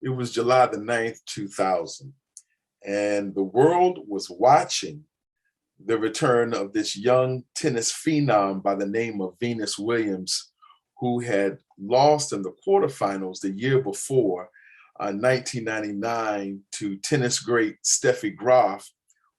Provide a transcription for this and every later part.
It was July the 9th, 2000, and the world was watching the return of this young tennis phenom by the name of Venus Williams, who had lost in the quarterfinals the year before, 1999, to tennis great Steffi Graf,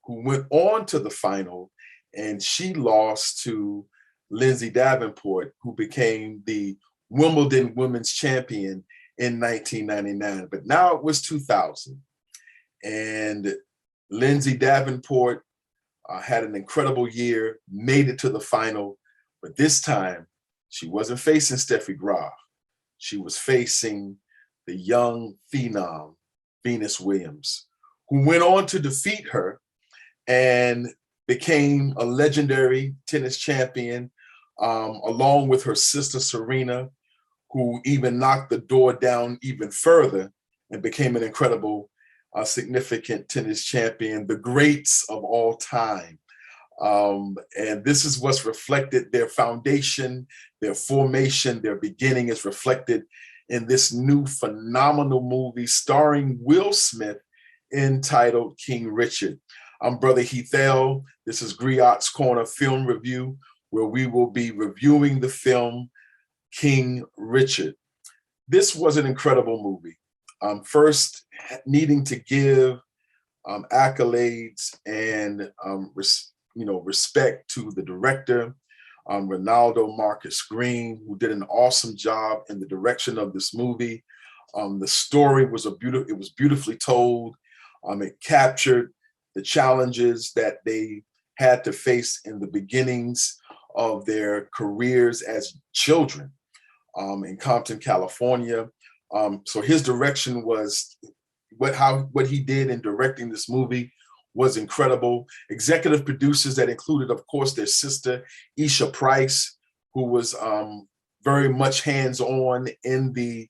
who went on to the final, and she lost to Lindsay Davenport, who became the Wimbledon women's champion in 1999. But now it was 2000, and Lindsay Davenport had an incredible year, made it to the final, but this time she wasn't facing Steffi Graf. She was facing the young phenom, Venus Williams, who went on to defeat her and became a legendary tennis champion, along with her sister Serena, who even knocked the door down even further and became an incredible, significant tennis champion, the greats of all time. And this is what's reflected, their foundation, their formation, their beginning is reflected in this new phenomenal movie starring Will Smith entitled King Richard. I'm Brother Heath L. This is Griot's Corner Film Review, where we will be reviewing the film King Richard. This was an incredible movie. First, needing to give accolades and respect to the director, Ronaldo Marcus Green, who did an awesome job in the direction of this movie. The story was it was beautifully told. It captured the challenges that they had to face in the beginnings of their careers as children in Compton, California. So his direction was what he did in directing this movie was incredible. Executive producers that included, of course, their sister, Isha Price, who was very much hands-on in the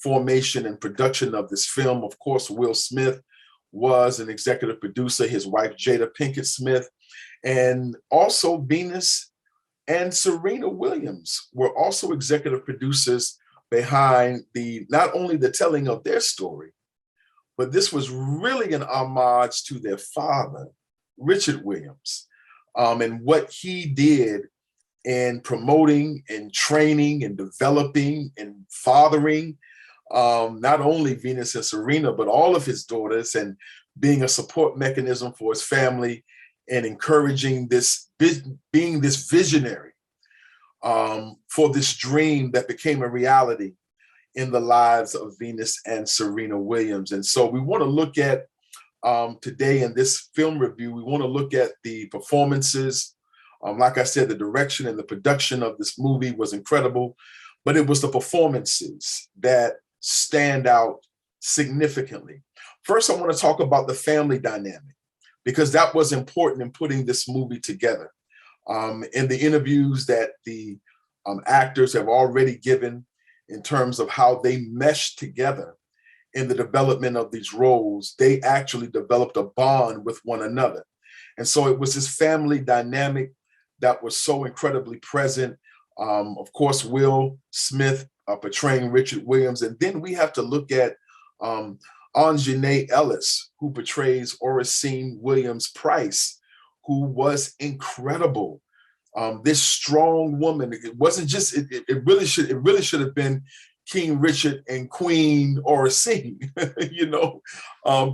formation and production of this film. Of course, Will Smith was an executive producer, his wife, Jada Pinkett Smith, and also Venus and Serena Williams were also executive producers behind not only the telling of their story, but this was really an homage to their father, Richard Williams, and what he did in promoting and training and developing and fathering not only Venus and Serena, but all of his daughters, and being a support mechanism for his family and encouraging being this visionary for this dream that became a reality in the lives of Venus and Serena Williams. And so we want to look at today in this film review, we want to look at the performances. Like I said, the direction and the production of this movie was incredible, but it was the performances that stand out significantly. First, I want to talk about the family dynamic, because that was important in putting this movie together. In the interviews that the actors have already given in terms of how they meshed together in the development of these roles, they actually developed a bond with one another. And so it was this family dynamic that was so incredibly present. Of course, Will Smith portraying Richard Williams. And then we have to look at Anjanae Ellis, who portrays Oracene Williams Price, who was incredible. This strong woman. It wasn't just. It really should have been King Richard and Queen Oracene,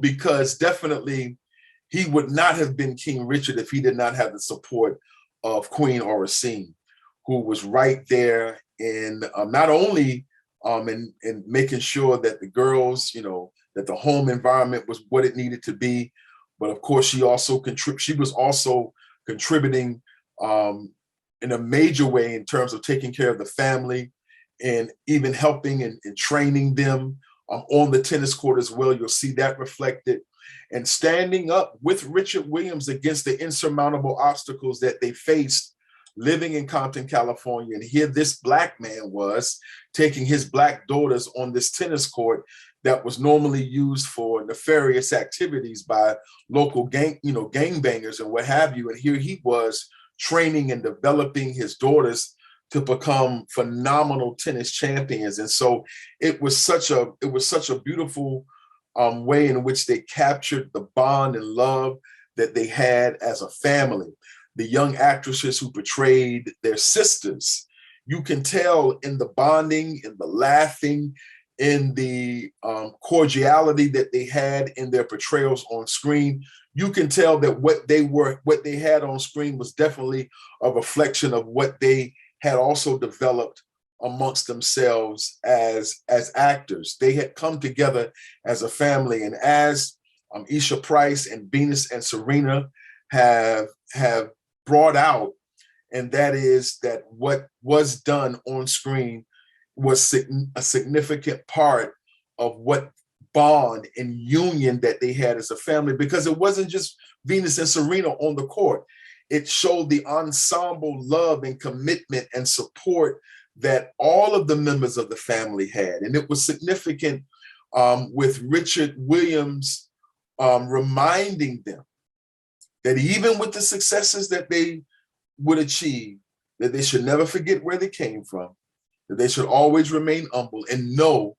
because definitely he would not have been King Richard if he did not have the support of Queen Oracene, who was right there in not only in making sure that the girls, that the home environment was what it needed to be, but of course she was also contributing in a major way in terms of taking care of the family and even helping and training them on the tennis court as well. You'll see that reflected, and standing up with Richard Williams against the insurmountable obstacles that they faced living in Compton, California. And here this Black man was taking his Black daughters on this tennis court that was normally used for nefarious activities by local gangbangers and what have you. And here he was training and developing his daughters to become phenomenal tennis champions. And so it was such a beautiful way in which they captured the bond and love that they had as a family. The young actresses who portrayed their sisters, you can tell in the bonding, in the laughing, in the cordiality that they had in their portrayals on screen. You can tell that what they had on screen was definitely a reflection of what they had also developed amongst themselves as actors. They had come together as a family, and as Isha Price and Venus and Serena have brought out, and that is that what was done on screen was a significant part of what bond and union that they had as a family, because it wasn't just Venus and Serena on the court. It showed the ensemble love and commitment and support that all of the members of the family had. And it was significant with Richard Williams reminding them that even with the successes that they would achieve, that they should never forget where they came from, that they should always remain humble and know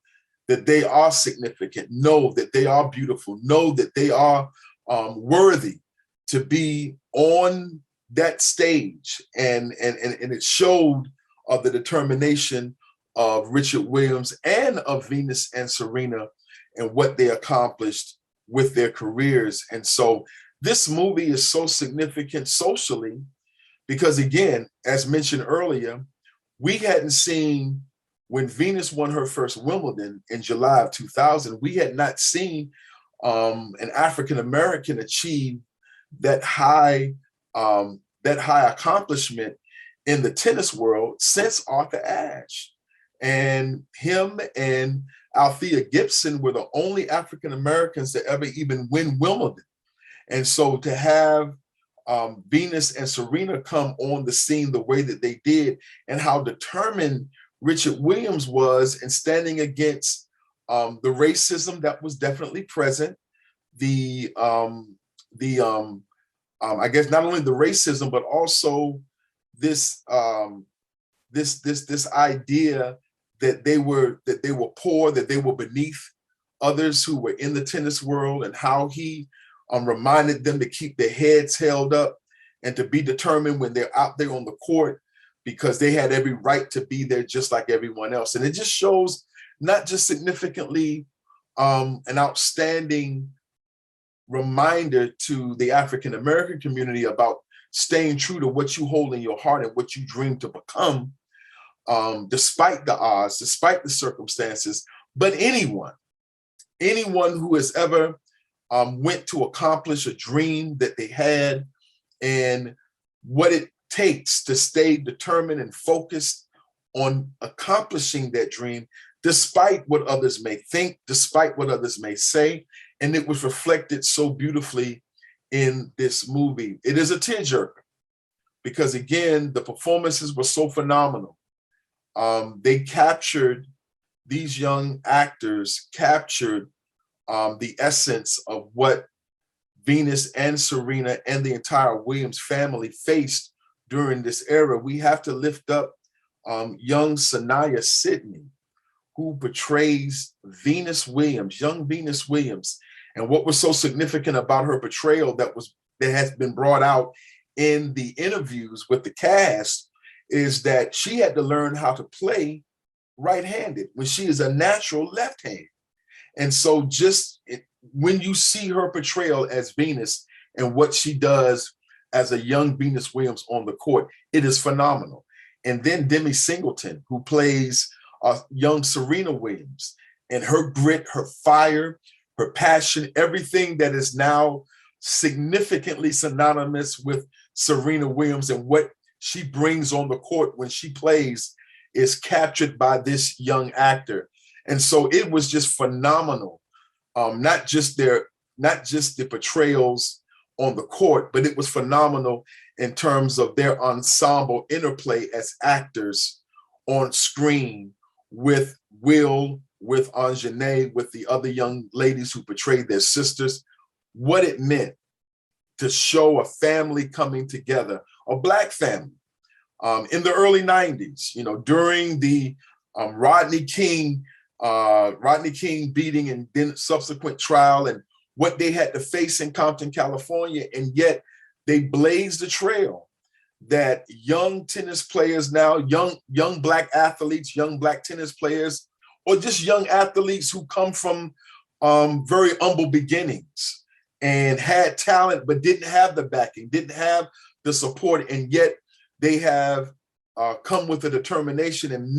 that they are significant, know that they are beautiful, know that they are worthy to be on that stage. And it showed the determination of Richard Williams and of Venus and Serena and what they accomplished with their careers. And so this movie is so significant socially because, again, as mentioned earlier, we hadn't seen, when Venus won her first Wimbledon in July of 2000, we had not seen an African-American achieve that high accomplishment in the tennis world since Arthur Ashe. And him and Althea Gibson were the only African-Americans to ever even win Wimbledon. And so to have Venus and Serena come on the scene the way that they did, and how determined Richard Williams was in standing against the racism that was definitely present, I guess not only the racism, but also this idea that they were poor, that they were beneath others who were in the tennis world, and how he reminded them to keep their heads held up and to be determined when they're out there on the court, because they had every right to be there just like everyone else. And it just shows not just significantly an outstanding reminder to the African-American community about staying true to what you hold in your heart and what you dream to become, despite the odds, despite the circumstances, but anyone who has ever went to accomplish a dream that they had, and what it takes to stay determined and focused on accomplishing that dream, despite what others may think, despite what others may say. And it was reflected so beautifully in this movie. It is a tearjerker because, again, the performances were so phenomenal. These young actors captured the essence of what Venus and Serena and the entire Williams family faced during this era. We have to lift up young Sanaya Sidney, who portrays Venus Williams, young Venus Williams. And what was so significant about her portrayal that has been brought out in the interviews with the cast is that she had to learn how to play right-handed when she is a natural left hand. And so when you see her portrayal as Venus and what she does as a young Venus Williams on the court, it is phenomenal. And then Demi Singleton, who plays young Serena Williams, and her grit, her fire, her passion, everything that is now significantly synonymous with Serena Williams and what she brings on the court when she plays is captured by this young actor. And so it was just phenomenal. Not just the portrayals on the court, but it was phenomenal in terms of their ensemble interplay as actors on screen with Will, with Anjanae, with the other young ladies who portrayed their sisters, what it meant to show a family coming together, a Black family, in the early 90s, during the Rodney King beating and then subsequent trial and what they had to face in Compton, California. And yet they blazed a trail that young tennis players now, young Black athletes, young Black tennis players, or just young athletes who come from very humble beginnings and had talent, but didn't have the backing, didn't have the support, and yet they have come with a determination. And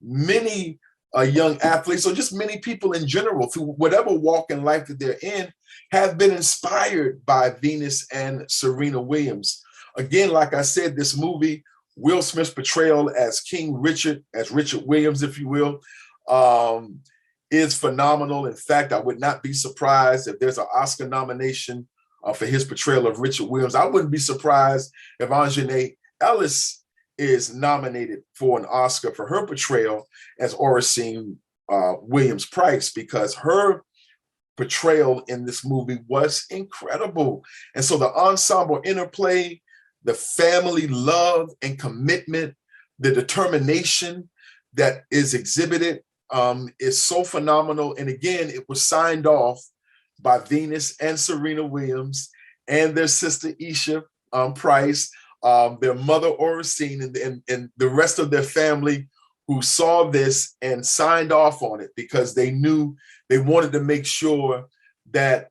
many young athletes, or just many people in general, through whatever walk in life that they're in, have been inspired by Venus and Serena Williams. Again, like I said, this movie, Will Smith's portrayal as King Richard, as Richard Williams, if you will, is phenomenal. In fact, I would not be surprised if there's an Oscar nomination for his portrayal of Richard Williams. I wouldn't be surprised if Anjanae Ellis is nominated for an Oscar for her portrayal as Oracene Williams Price, because her portrayal in this movie was incredible. And so the ensemble interplay, the family love and commitment, the determination that is exhibited is so phenomenal. And again, it was signed off by Venus and Serena Williams and their sister Isha Price, their mother Oracene, and the rest of their family, who saw this and signed off on it because they knew they wanted to make sure that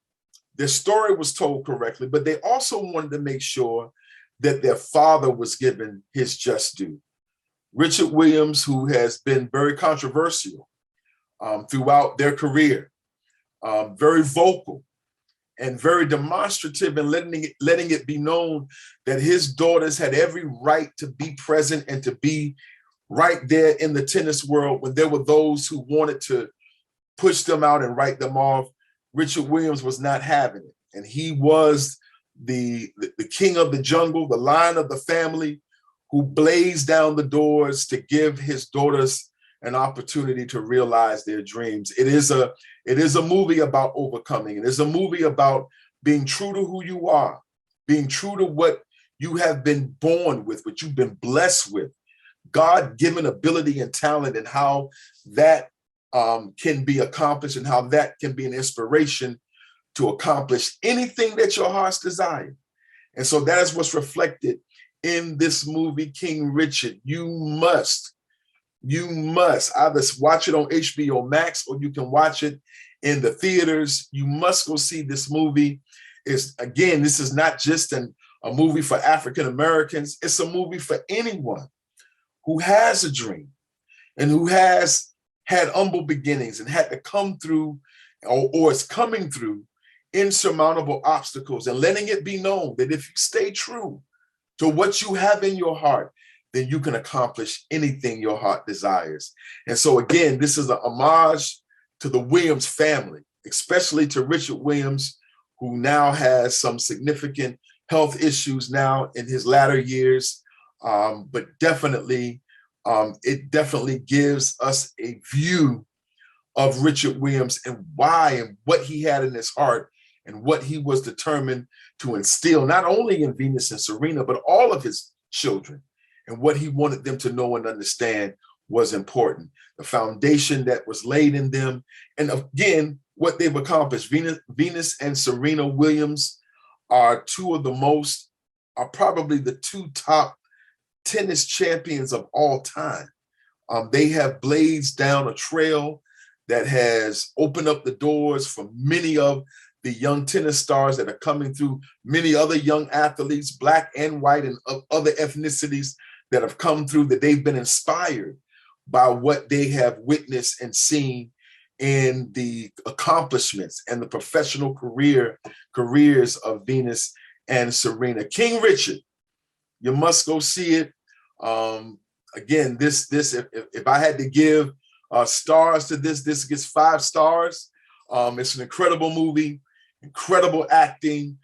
their story was told correctly, but they also wanted to make sure that their father was given his just due. Richard Williams, who has been very controversial throughout their career, very vocal and very demonstrative, and letting it be known that his daughters had every right to be present and to be right there in the tennis world when there were those who wanted to push them out and write them off. Richard Williams was not having it. And he was the king of the jungle, the lion of the family, who blazed down the doors to give his daughters an opportunity to realize their dreams. It is a movie about overcoming. It is a movie about being true to who you are, being true to what you have been born with, what you've been blessed with, God-given ability and talent, and how that can be accomplished, and how that can be an inspiration to accomplish anything that your heart's desire. And so that is what's reflected in this movie, King Richard. You must either watch it on HBO Max, or you can watch it in the theaters. You must go see this movie. This is not just a movie for African Americans. It's a movie for anyone who has a dream and who has had humble beginnings and had to come through, or is coming through, insurmountable obstacles, and letting it be known that if you stay true to what you have in your heart, then you can accomplish anything your heart desires. And so again, this is a homage to the Williams family, especially to Richard Williams, who now has some significant health issues now in his latter years. But definitely, it definitely gives us a view of Richard Williams and why and what he had in his heart and what he was determined to instill, not only in Venus and Serena, but all of his children, and what he wanted them to know and understand was important. The foundation that was laid in them, and again, what they've accomplished. Venus and Serena Williams are probably the two top tennis champions of all time. They have blazed down a trail that has opened up the doors for many of the young tennis stars that are coming through, many other young athletes, Black and white and of other ethnicities, that have come through, that they've been inspired by what they have witnessed and seen in the accomplishments and the professional careers of Venus and Serena. King Richard, you must go see it. Again, if I had to give stars to this gets 5 stars. It's an incredible movie, incredible acting,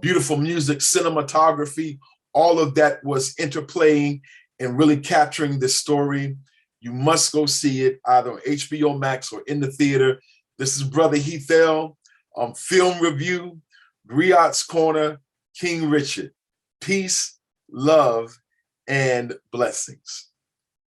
beautiful music, cinematography. All of that was interplaying and really capturing this story. You must go see it either on HBO Max or in the theater. This is Brother Heathel, Film Review, Griot's Corner, King Richard. Peace, love, and blessings.